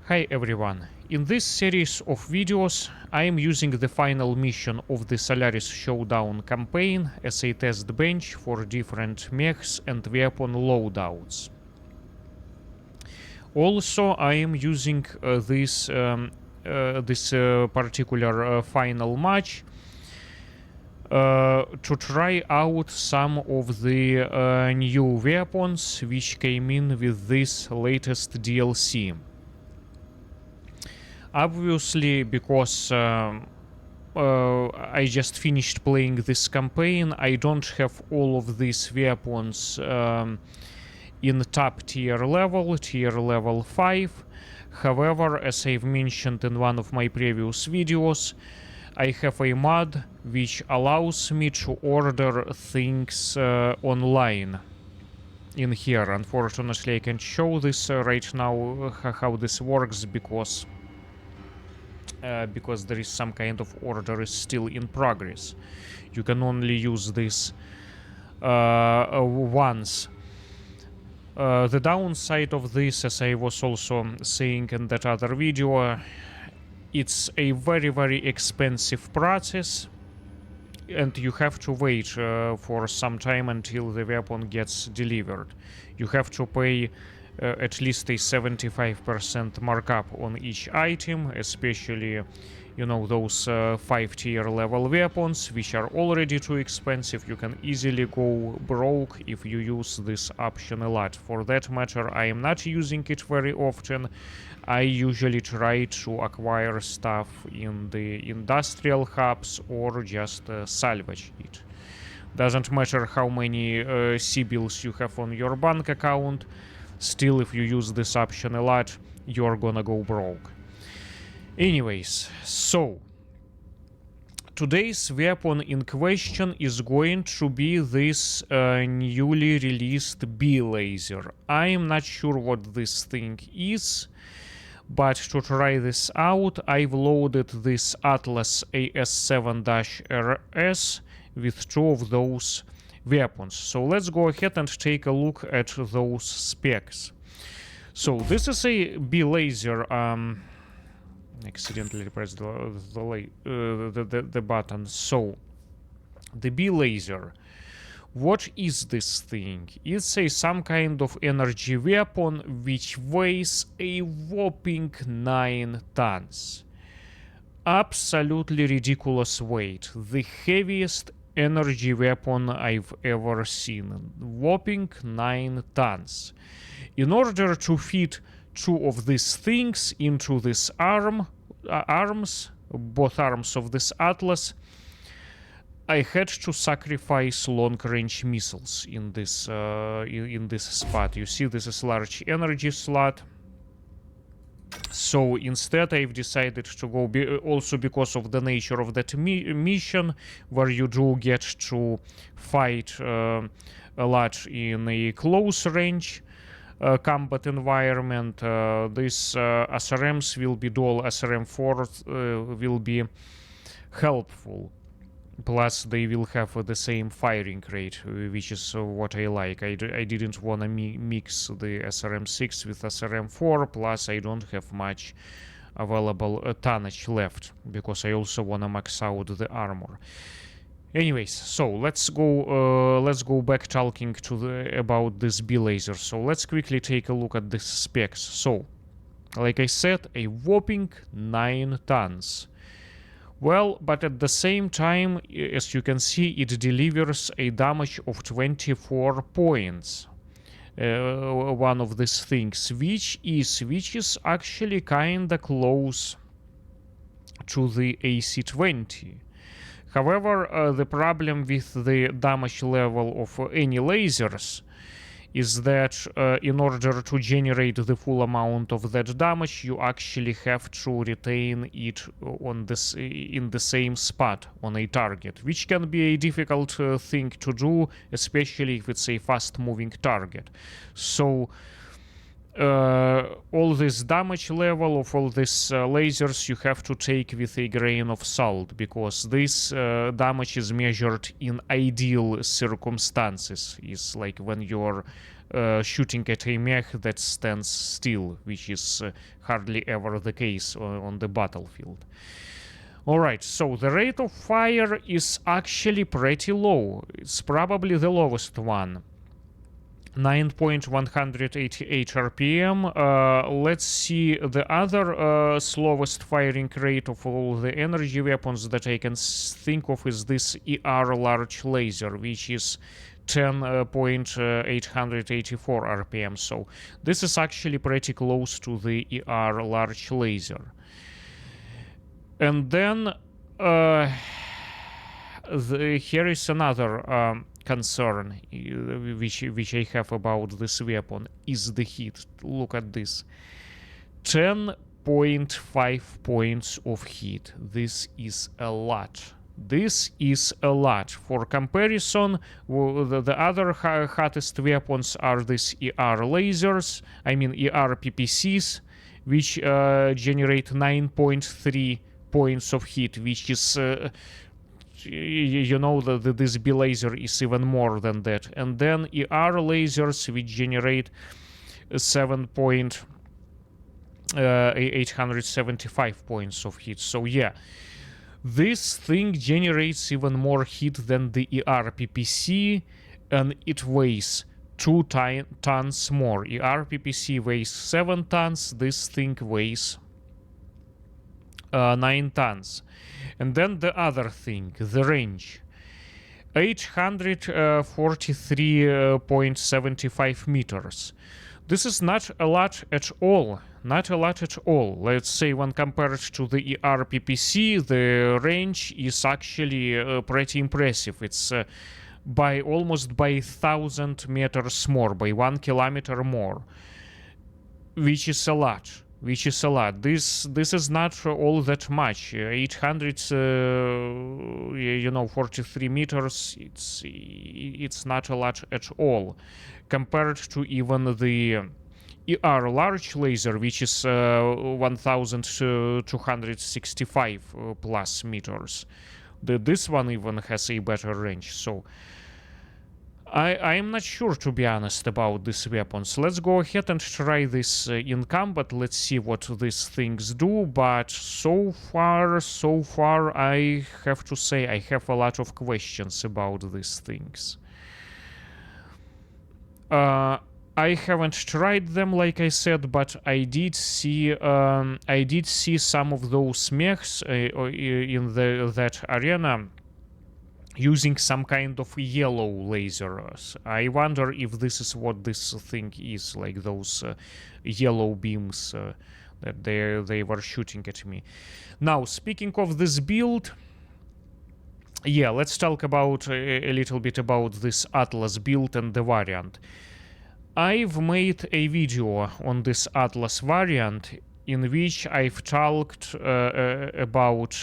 Hi everyone, in this series of videos I am using the final mission of the Solaris Showdown campaign as a test bench for different mechs and weapon loadouts. Also I am using this particular final match to try out some of the new weapons which came in with this latest DLC. Obviously, because I just finished playing this campaign, I don't have all of these weapons in top tier level 5. However, as I've mentioned in one of my previous videos, I have a mod which allows me to order things online in here. Unfortunately, I can't show this right now how this works because there is some kind of order is still in progress. You can only use this once. The downside of this, as I was also saying in that other video, it's a very expensive process, and you have to wait for some time until the weapon gets delivered. You have to pay at least a 75% markup on each item, especially, you know, those 5 tier level weapons, which are already too expensive. You can easily go broke if you use this option a lot. For that matter, I am not using it very often. I usually try to acquire stuff in the industrial hubs or just salvage it. Doesn't matter how many C-bills you have on your bank account. Still, if you use this option a lot, you're gonna go broke. Anyways, so today's weapon in question is going to be this newly released B-laser. I am not sure what this thing is, but to try this out, I've loaded this Atlas AS7-RS with 2 of those weapons. So let's go ahead and take a look at those specs. So this is a B-laser. Accidentally pressed the button. So the B-laser. What is this thing? It's some kind of energy weapon which weighs a whopping 9 tons. Absolutely ridiculous weight. The heaviest energy weapon I've ever seen. Whopping 9 tons. In order to fit 2 of these things into this arms, both arms of this Atlas, I had to sacrifice long-range missiles in this spot. You see, this is large energy slot. So instead I've decided to go, also because of the nature of that mission, where you do get to fight a lot in a close range combat environment. These SRMs will be dual SRM-4 will be helpful. Plus, they will have the same firing rate, which is what I like. I didn't want to mix the SRM-6 with SRM-4, plus I don't have much available tonnage left, because I also want to max out the armor. Anyways, so let's go back talking to about this B-laser. So let's quickly take a look at the specs. So, like I said, a whopping 9 tons. Well, but at the same time, as you can see, it delivers a damage of 24 points. One of these things, which is actually kinda close to the AC-20. However, the problem with the damage level of any lasers is that in order to generate the full amount of that damage, you actually have to retain it on this in the same spot on a target, which can be a difficult thing to do, especially if it's a fast-moving target. So all this damage level of all these lasers you have to take with a grain of salt, because this damage is measured in ideal circumstances. It's like when you're shooting at a mech that stands still, which is hardly ever the case on the battlefield. Alright, so the rate of fire is actually pretty low. It's probably the lowest one. 9.188 RPM. Let's see the other slowest firing rate of all the energy weapons that I can think of is this ER large laser, which is 10.884 RPM. So this is actually pretty close to the ER large laser. And then here is another concern which I have about this weapon is the heat. Look at this. 10.5 points of heat. This is a lot. This is a lot. For comparison, the other hottest weapons are these ER lasers, I mean ER PPCs, which generate 9.3 points of heat, which is you know that this B laser is even more than that. And then ER lasers which generate 7.875 points of heat. So yeah, this thing generates even more heat than the ER PPC, and it weighs 2 tons more. ER PPC weighs 7 tons, this thing weighs 9 tons. And then the other thing, the range. 843.75 meters. This is not a lot at all. Not a lot at all. Let's say when compared to the ER PPC, the range is actually pretty impressive. It's by almost by 1,000 meters more, by 1 kilometer more, which is a lot. Which is a lot. This is not all that much. 843 meters. It's not a lot at all, compared to even the ER large laser, which is 1,265 plus meters. This one even has a better range. So I am not sure, to be honest, about these weapons. Let's go ahead and try this in combat. Let's see what these things do. But so far, I have to say I have a lot of questions about these things. I haven't tried them, like I said, but I did see some of those mechs in that arena using some kind of yellow lasers. I wonder if this is what this thing is, like those yellow beams that they were shooting at me. Now, speaking of this build, yeah, let's talk about a little bit about this Atlas build and the variant. I've made a video on this Atlas variant in which I've talked about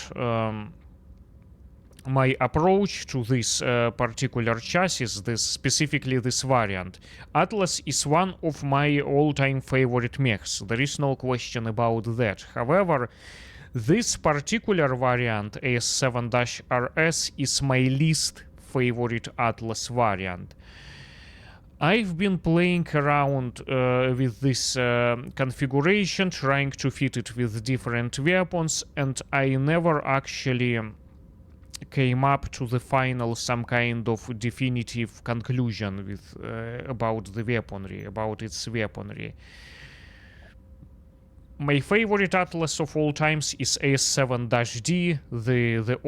my approach to this particular chassis, specifically this variant. Atlas is one of my all-time favorite mechs. There is no question about that. However, this particular variant, AS7-RS, is my least favorite Atlas variant. I've been playing around with this configuration, trying to fit it with different weapons, and I never actually came up to the final, some kind of definitive conclusion with about the weaponry, about its weaponry. My favorite Atlas of all times is AS7-D, the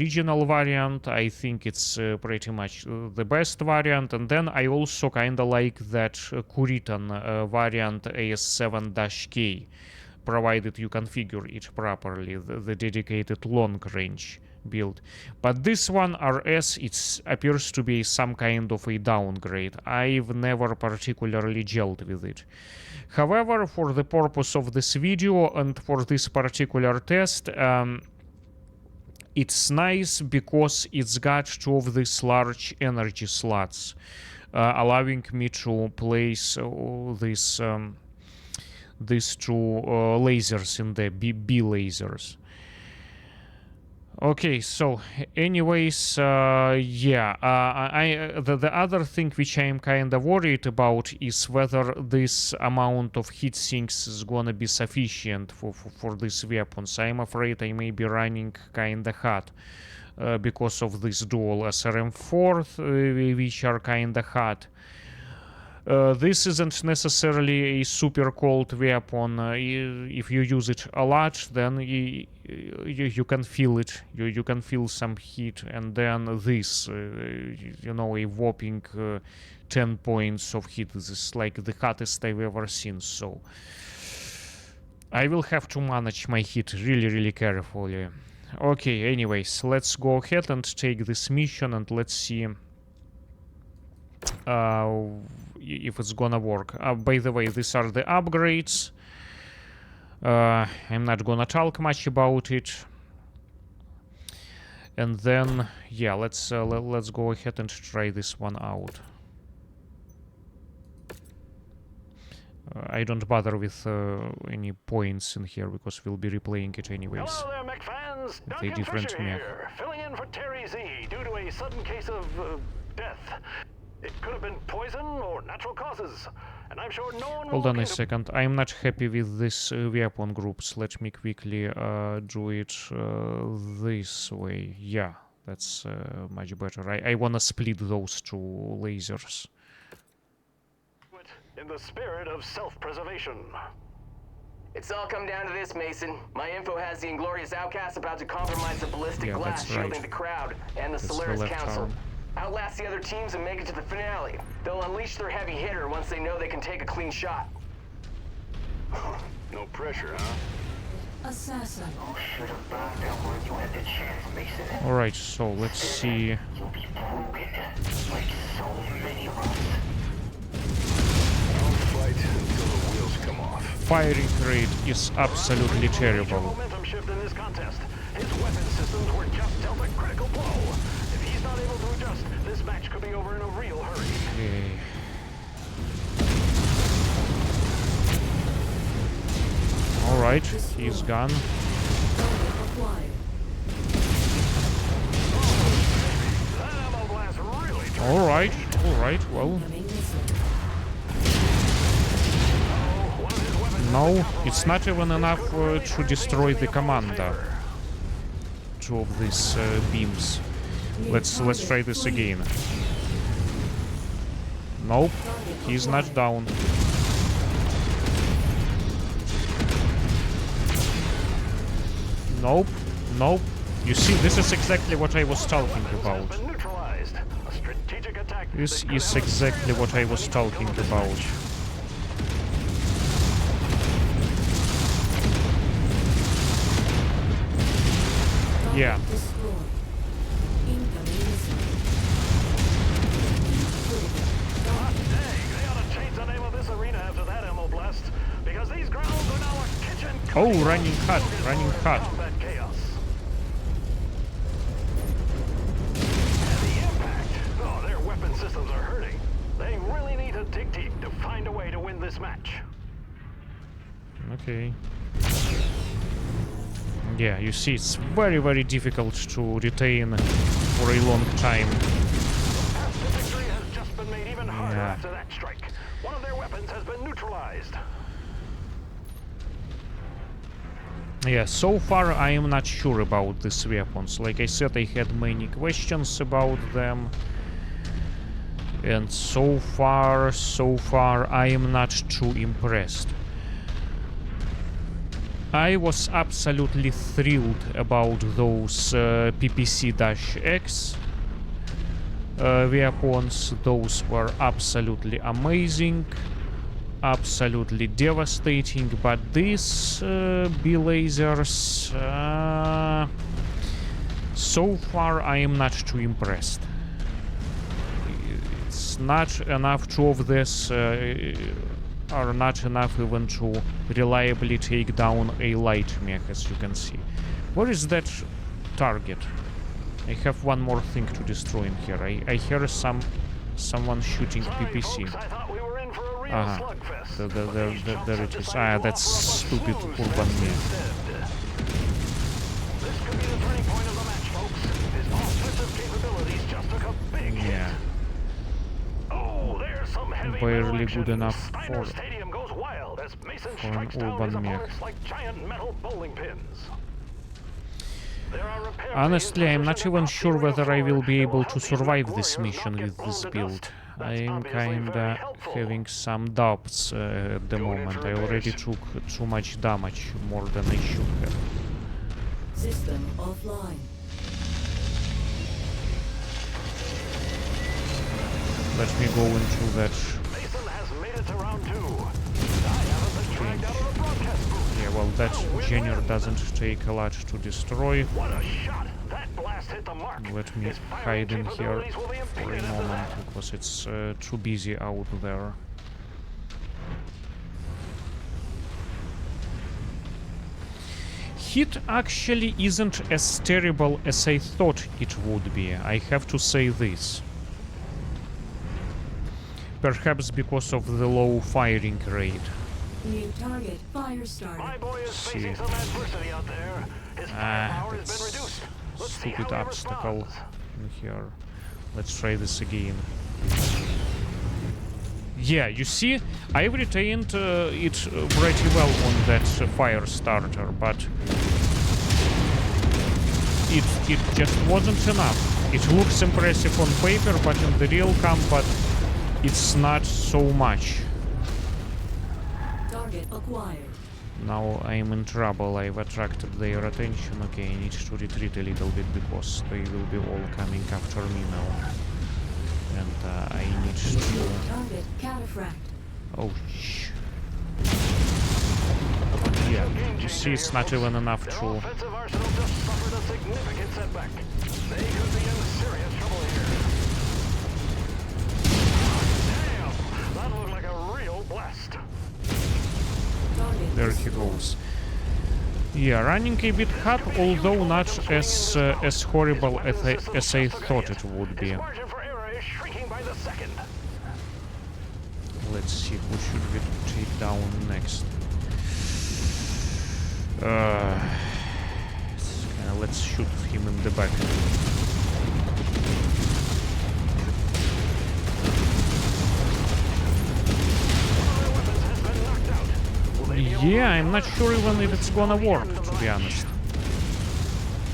original variant. I think it's pretty much the best variant. And then I also kinda like that Kuritan variant AS7-K, provided you configure it properly, the dedicated long-range build. But this one, RS, it appears to be some kind of a downgrade. I've never particularly gelled with it. However, for the purpose of this video and for this particular test, it's nice because it's got 2 of these large energy slots, allowing me to place these 2 lasers in the B lasers. Okay, so anyways, yeah, the other thing which I'm kind of worried about is whether this amount of heat sinks is gonna be sufficient for these weapons. I'm afraid I may be running kind of hot because of this dual SRM4, which are kind of hot. This isn't necessarily a super cold weapon. If you use it a lot, then you can feel it. You can feel some heat, and then this, you know, a whopping 10 points of heat. This is like the hottest I've ever seen. So I will have to manage my heat really, really carefully. Okay, anyways, let's go ahead and take this mission, and let's see if it's gonna work. By the way, these are the upgrades. I'm not gonna talk much about it. And then, yeah, let's go ahead and try this one out. I don't bother with any points in here because we'll be replaying it anyways. Hello there, Mech fans. With a different Mech. Here, filling in for Terry Z due to a sudden case of death. It could have been poison or natural causes, and I'm sure no one will. Hold on a second. I'm not happy with this weapon groups. Let me quickly do it this way. Yeah, that's much better. I wanna split those two lasers. In the spirit of self-preservation. It's all come down to this, Mason. My info has the Inglorious Outcasts about to compromise the ballistic glass shielding the crowd and the Solaris Council. Outlast the other teams and make it to the finale. They'll unleash their heavy hitter once they know they can take a clean shot. No pressure, huh? Assassin. Should have backed out when you had the chance, Mason. Alright, so let's see. You'll be broken, like so many of us. I'll fight until the wheels come off. Firing rate is absolutely terrible. Momentum shift in this contest. His weapon systems were just dealt a critical blow. If he's not able to adjust, this match could be over in a real hurry. Okay. Alright, he's gone. Alright, well. No, it's not even enough to destroy the commander. Two of these beams. Let's try this again. Nope, he's not down. Nope, nope. You see, this is exactly what I was talking about. This is exactly what I was talking about. Yeah. Oh, running hot, running hot. The impact. Oh, their weapon systems are hurting. They really need to dig deep to find a way to win this match. Okay. Yeah, you see, it's very, very difficult to retain for a long time. The path to victory has just been made even harder after that strike. One of their weapons has been neutralized. Yeah, so far I am not sure about these weapons. Like I said, I had many questions about them. And so far I am not too impressed. I was absolutely thrilled about those ppc-x weapons. Those were absolutely amazing, absolutely devastating, but these B-lasers, so far I am not too impressed. It's not enough. Two of this are not enough even to reliably take down a light mech, as you can see. Where is that target? I have one more thing to destroy in here. I hear someone shooting PPC. There it is. Ah, that's stupid urban mech. This could be the turning point of the heavy barely metal good action, enough Steiner for Stadium goes wild as Mason an strikes down his urban mech. opponents like giant metal bowling pins. There are repair Honestly, bays I'm not positioned even atop the sure arena whether I floor will be that able help to these survive Mech this warriors mission not get with blown this to build. dust. That's I'm obviously very kinda helpful. having some doubts at the Going in moment. for I already repairs. took too much damage, more than I should have. System offline. Let me go into that Mason has made it to round 2. I haven't been dragged out of the broadcast booth. yeah, well, that A Junior win-win. doesn't take a lot to destroy. What a shot! That blast hit the mark. Let me His firing hide in here capabilities will be for a impeded after moment that. because it's too busy out there. Hit actually isn't as terrible as I thought it would be, I have to say this. Perhaps because of the low firing rate. New target fire starter. My boy is See. facing some adversity out there. His firepower has been reduced. Let's see how Stupid he obstacle responds. in here. Let's try this again. Yeah, you see, I've retained it pretty well on that fire starter, but it just wasn't enough. It looks impressive on paper, but in the real combat, it's not so much. Target acquired. Now I'm in trouble. I've attracted their attention. Okay, I need to retreat a little bit because they will be all coming after me now. And I need to... Target cataphract. Oh, shh. Yeah, you see, it's not even enough Their to... offensive arsenal just suffered a significant setback. They could be in serious trouble here. Damn! That looked like a real blast. Target There he goes. Yeah, running a bit hot, although not as horrible as I thought it would be. His margin for error is shrinking by the second. Let's see, who should we take down next? Let's shoot him in the back. Yeah, I'm not sure even if it's gonna work, to be honest.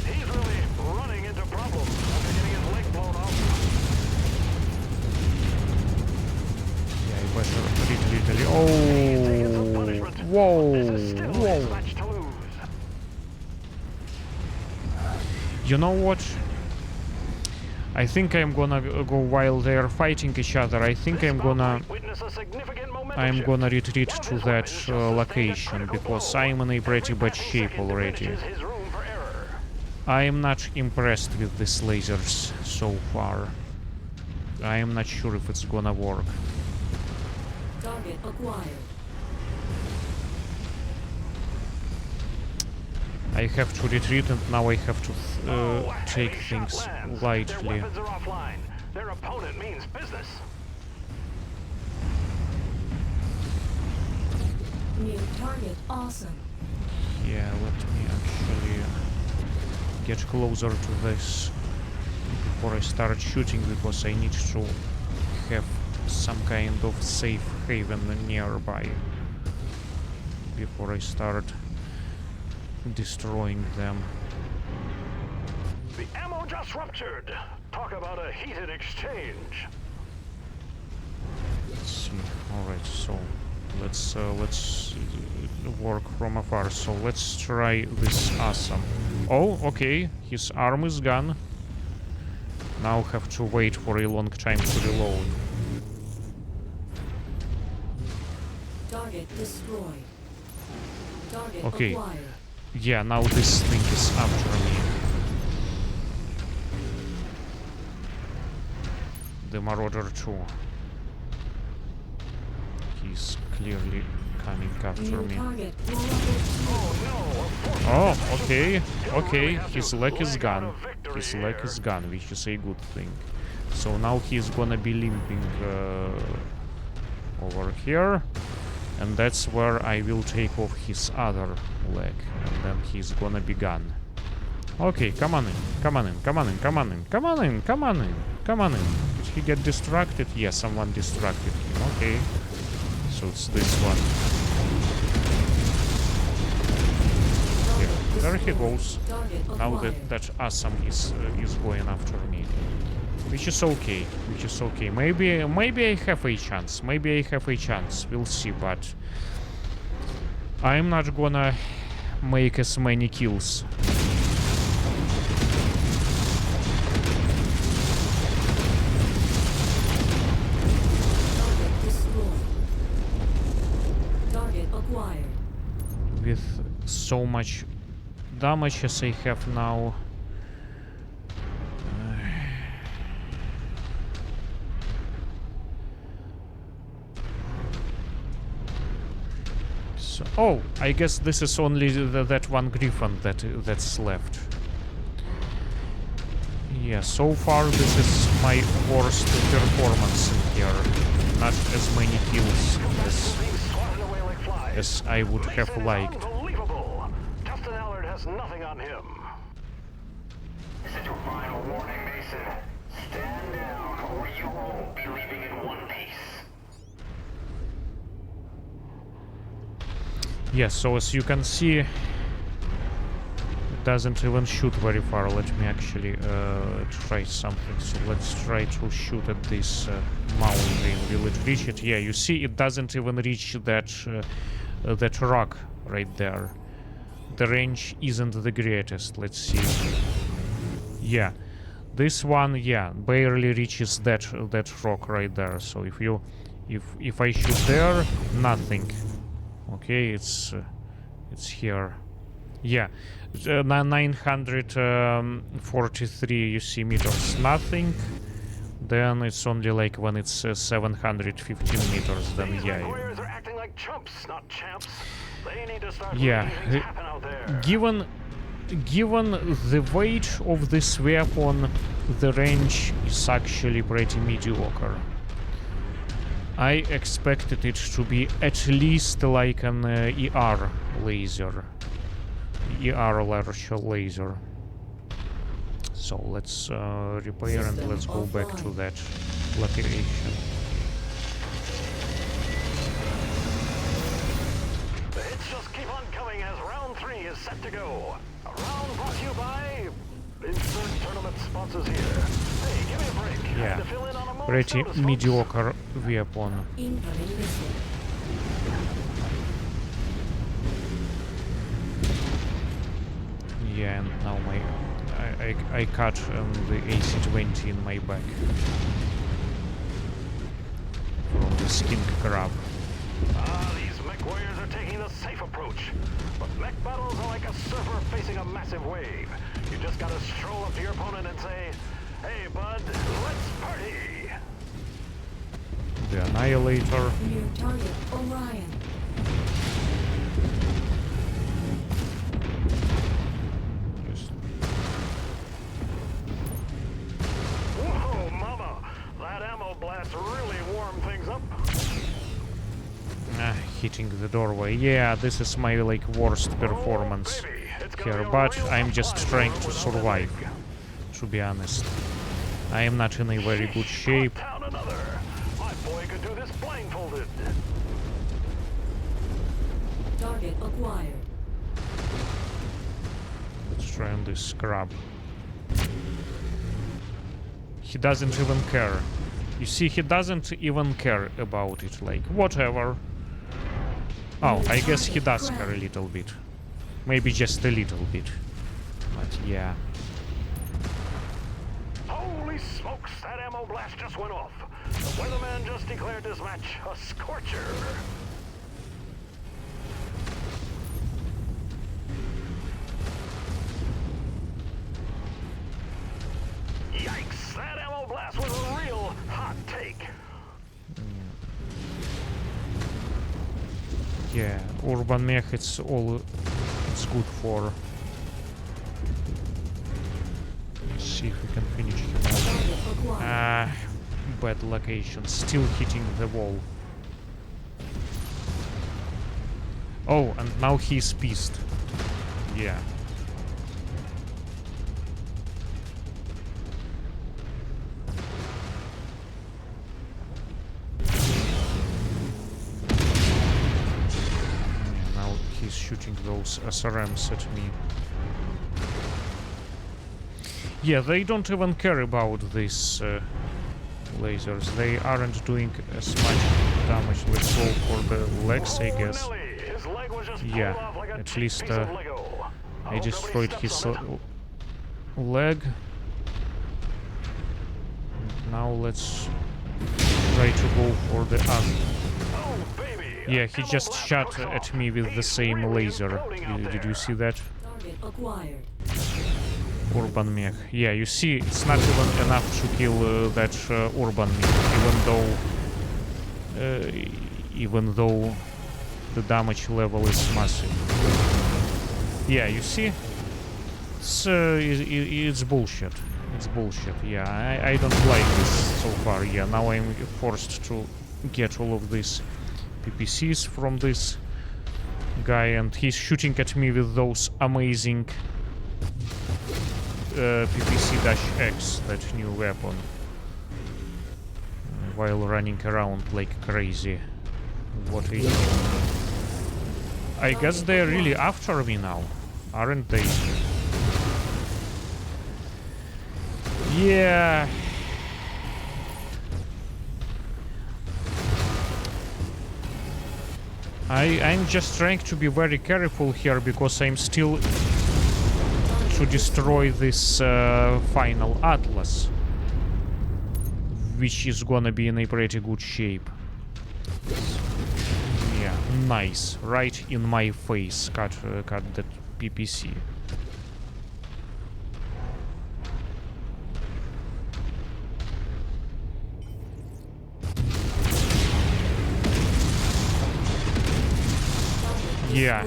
He's really running into problems after getting his leg blown off. Yeah, I better retreat. Oh, whoa, whoa. Match to lose. You know what? I think I'm gonna go while they're fighting each other. I think I'm gonna retreat to that location because I'm in a pretty bad shape already. I am not impressed with these lasers so far. I am not sure if it's gonna work. target acquired. I have to retreat, and now I have to take things lightly. Their weapons are offline. Their opponent means business. New target awesome. Yeah, let me actually get closer to this before I start shooting, because I need to have some kind of safe haven nearby before I start destroying them. The ammo just ruptured. Talk about a heated exchange. Let's see. All right, so let's work from afar. So let's try this awesome. Oh, okay. His arm is gone. Now have to wait for a long time to reload. Target destroyed. Target Okay. acquired. Yeah, now this thing is after me. The Marauder 2. He's clearly coming after New me. target level Oh, okay, okay. His leg is gone. His leg is gone, which is a good thing. So now he's gonna be limping over here. And that's where I will take off his other leg. And then he's gonna be gone. Okay, come on in, come on in, come on in, come on in, come on in, come on in, come on in. he get distracted? Yeah, someone distracted him. Okay. So it's this one. Yeah, there he goes. Now that Assam is going after me. Which is okay. Which is okay. Maybe I have a chance. Maybe I have a chance. We'll see, but I'm not gonna make as many kills. With so much damage as I have now. So, oh, I guess this is only that one Griffin that's left. Yeah, so far this is my worst performance in here. Not as many kills as I would have liked. Unbelievable. Justin Allard has nothing on him. This is your final warning, Mason. Stand down, or you won't be leaving in one piece. Yes, so as you can see, it doesn't even shoot very far. Let me actually try something. So let's try to shoot at this mountain. Will it reach it? Yeah, you see, it doesn't even reach that rock right there. The range isn't the greatest. Let's see. Yeah, this one, yeah, barely reaches that rock right there. So if I shoot there, nothing. Okay, it's here. Yeah, 943 you see meters, nothing. Then it's only like when it's 715 meters. Then yeah. MechWarriors are acting like chumps, not champs. They need to start Yeah. making things happen out there. Given the weight of this weapon, the range is actually pretty mediocre. I expected it to be at least like an ER laser. ER large laser. So let's repair and let's go back to that location. The hits just keep on coming as round 3 is set to go. A round brought to you by insert tournament sponsors here. Hey, give me a break. I Yeah, had to fill in on a moment's pretty notice, folks. mediocre weapon. Incoming missile. Yeah, and now I cut the AC-20 in my back from the skin crab. These MechWarriors are taking the safe approach. But mech battles are like a surfer facing a massive wave. You just gotta stroll up to your opponent and say, "Hey, bud, let's party." The Annihilator. Near target Orion. Just Whoa, mama! That ammo blast really warmed things up. hitting the doorway. Yeah, this is my like worst performance here, but I'm just trying to survive, to be honest. I am not in a very good shape. Down another. My boy could do this blindfolded. Target acquired. Let's try on this scrub. He doesn't even care. You see, he doesn't even care about it, like, whatever. Oh, I guess he does care a little bit. Maybe just a little bit. But yeah. Holy smokes, that ammo blast just went off. The weatherman just declared this match a scorcher. Yikes, that ammo blast was a real hot take. Yeah, Urban Mech, it's good for. Let's see if we can finish him off. Bad location, still hitting the wall. Oh, and now he's pissed. Yeah. he's shooting those SRMs at me. Yeah, they don't even care about these lasers. They aren't doing as much damage. Let's go for the legs, I guess. Yeah, at least I destroyed his leg. Now let's try to go for the other. Yeah, he just shot at me with the same laser. Did you see that? Target acquired. Urban Mech. Yeah, you see, it's not even enough to kill that Urban Mech, even though the damage level is massive. Yeah, you see, it's bullshit. It's bullshit. Yeah, I don't like this so far. Yeah, now I'm forced to get all of these PPCs from this guy, and he's shooting at me with those amazing ppc-x, that new weapon, while running around like crazy. What a... I guess they're really after me now, aren't they? Yeah. I'm just trying to be very careful here, because I'm still to destroy this final Atlas, which is gonna be in a pretty good shape. Yeah, nice. Right in my face. Cut that PPC. Yeah.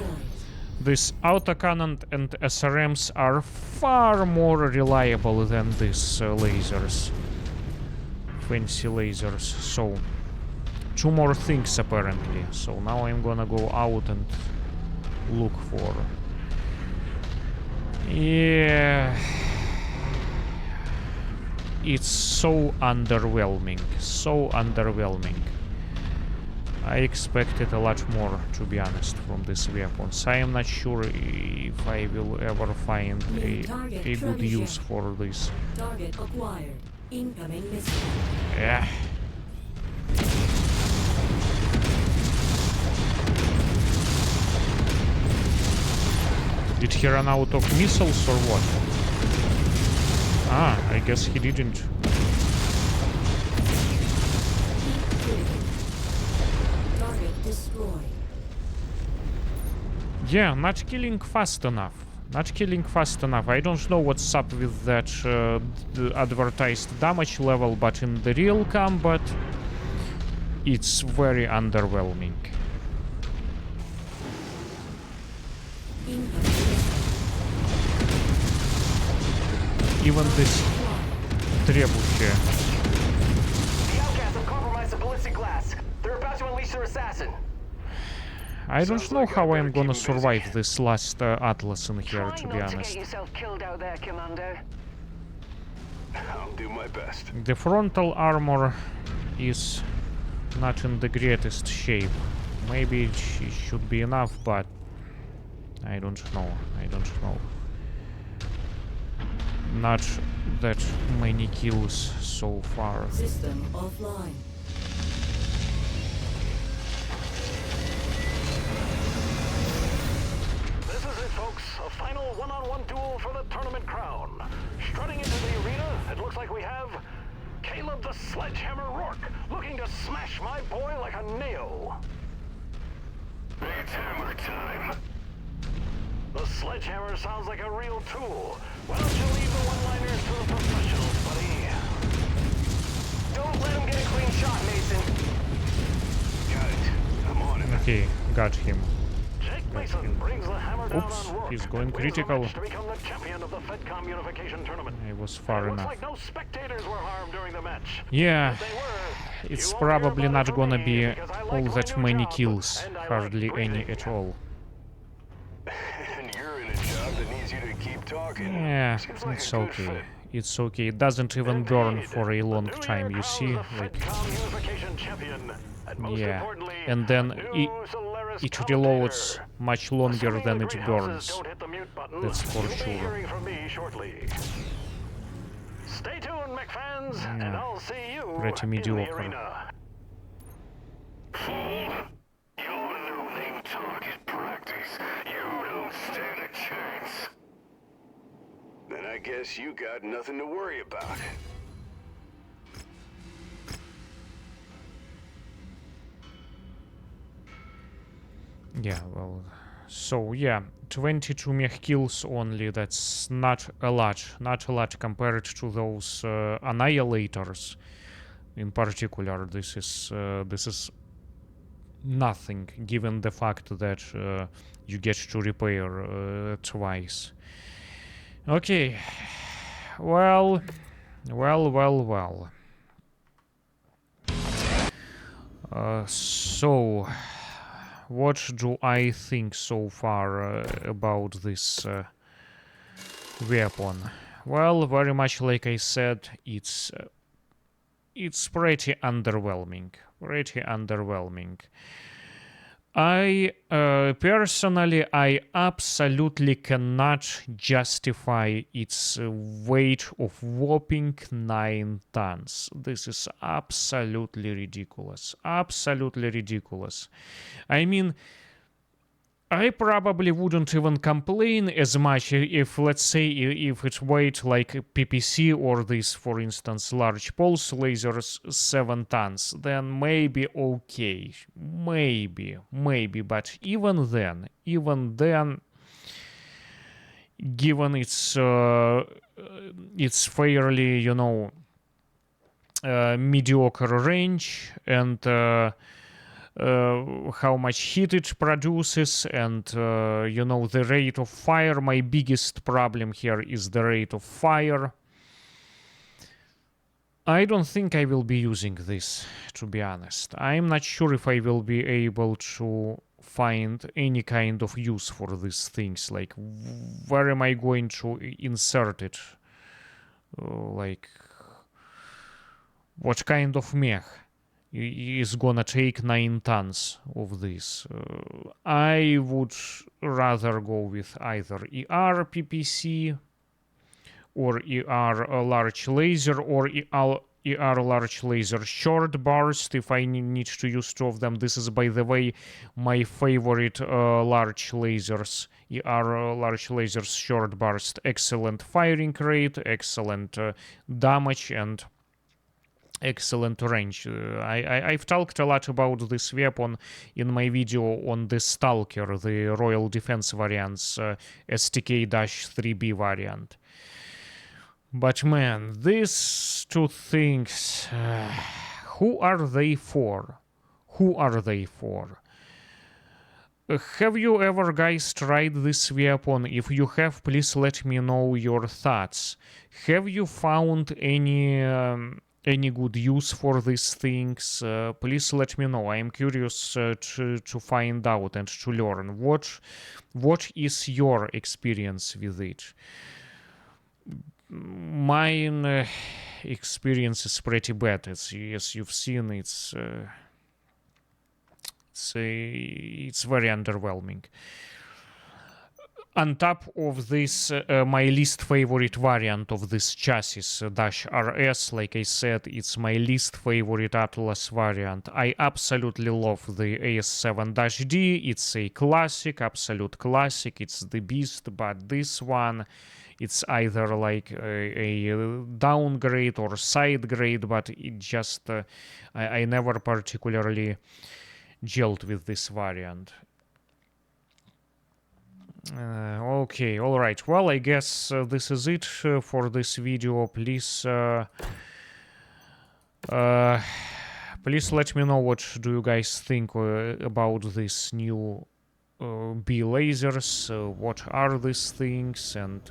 These autocannon and SRMs are far more reliable than these lasers. Fancy lasers. So, 2 more things apparently. So now I'm gonna go out and look for... Yeah... It's so underwhelming. So underwhelming. I expected a lot more, to be honest, from these weapons. I am not sure if I will ever find a good use for this. Target acquired. Incoming missile. Yeah. Did he run out of missiles or what? Ah, I guess he didn't. Yeah, not killing fast enough. Not killing fast enough. I don't know what's up with that the advertised damage level, but in the real combat, it's very underwhelming. Even this trebuchet. The outcasts have compromised the ballistic glass. They're about to unleash their assassin. I don't know how I'm gonna survive this last Atlas in here, to be honest. Get yourself killed out there, Commander. I'll do my best. The frontal armor is not in the greatest shape. Maybe it should be enough, but I don't know. I don't know. Not that many kills so far. System offline. A final one-on-one duel for the tournament crown. Strutting into the arena, it looks like we have Caleb the Sledgehammer Rourke, looking to smash my boy like a nail. It's hammer time. The Sledgehammer sounds like a real tool. Why don't you leave the one-liners to the professionals, buddy? Don't let him get a clean shot, Mason. Got it. I'm on it. Okay, got him. Mason brings the hammer down Oops, on Rourke, he's going and wins the critical. match to become the champion of the FedCom Unification Tournament. I was far Looks enough. like no spectators were harmed during the match. Yeah, If they were, it's you won't probably hear about not it from gonna me, be because I like all my that new many job, kills, and I like hardly any breathing. at all. And you're in a job that needs you to keep talking. Yeah, Seems like it's a good okay. fit. It's okay. It doesn't even burn Indeed. for a long The new time, year you see? crowns the Like, FedCom Unification champion, and most yeah. importantly, And then new Solaris it commentator. reloads much longer Assuming than the it greenhouses burns. don't hit the mute button, That's for you'll be sure. hearing from me shortly. Stay tuned, Mech fans, and I'll see you Pretty in the mediocre. arena. Your no-name talk is practice. You don't stand a chance. Then I guess you got nothing to worry about. Yeah, well, so yeah, 22 mech kills only. That's not a lot compared to those annihilators. In particular, this is nothing, given the fact that you get to repair twice. Okay, well. So, what do I think so far about this weapon? Well, very much like I said, it's pretty underwhelming. I personally, I absolutely cannot justify its weight of whopping 9 tons. This is absolutely ridiculous. I mean, I probably wouldn't even complain as much if, let's say, if it weighed like PPC or this, for instance, large pulse lasers 7 tons, then maybe okay, maybe, but even then, given its fairly, you know, mediocre range and how much heat it produces and you know, the rate of fire. My biggest problem here is the rate of fire. I don't think I will be using this, to be honest. I'm not sure if I will be able to find any kind of use for these things. Like, where am I going to insert it? Like, what kind of mech is gonna take 9 tons of this? I would rather go with either ER PPC or ER large laser or ER large laser short burst if I need to use 2 of them. This is, by the way, my favorite large lasers. ER large lasers short burst. Excellent firing rate, excellent damage, and excellent range. I've talked a lot about this weapon in my video on the Stalker, the Royal Defense variants, STK-3B variant. But man, these 2 things, who are they for? Have you ever, guys, tried this weapon? If you have, please let me know your thoughts. Have you found any good use for these things? Please let me know. I am curious to find out and to learn. What is your experience with it? Mine experience is pretty bad. As you've seen, it's very underwhelming. On top of this, my least favorite variant of this chassis, Dash RS, like I said, it's my least favorite Atlas variant. I absolutely love the AS7-D. It's a classic, absolute classic. It's the beast, but this one, it's either like a downgrade or side grade, but it just, I never particularly gelled with this variant. Okay, alright. Well, I guess this is it for this video. Please please let me know what do you guys think about these new B lasers. What are these things, and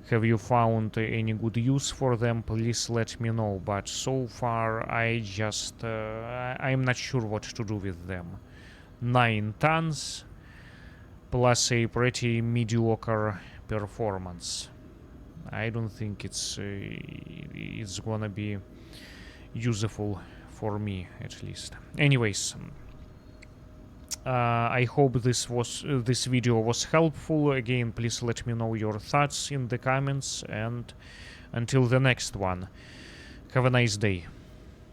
have you found any good use for them? Please let me know. But so far, I just I'm not sure what to do with them. 9 tons plus a pretty mediocre performance. I don't think it's gonna be useful for me, at least. Anyways, I hope this video was helpful. Again, please let me know your thoughts in the comments, and until the next one, have a nice day.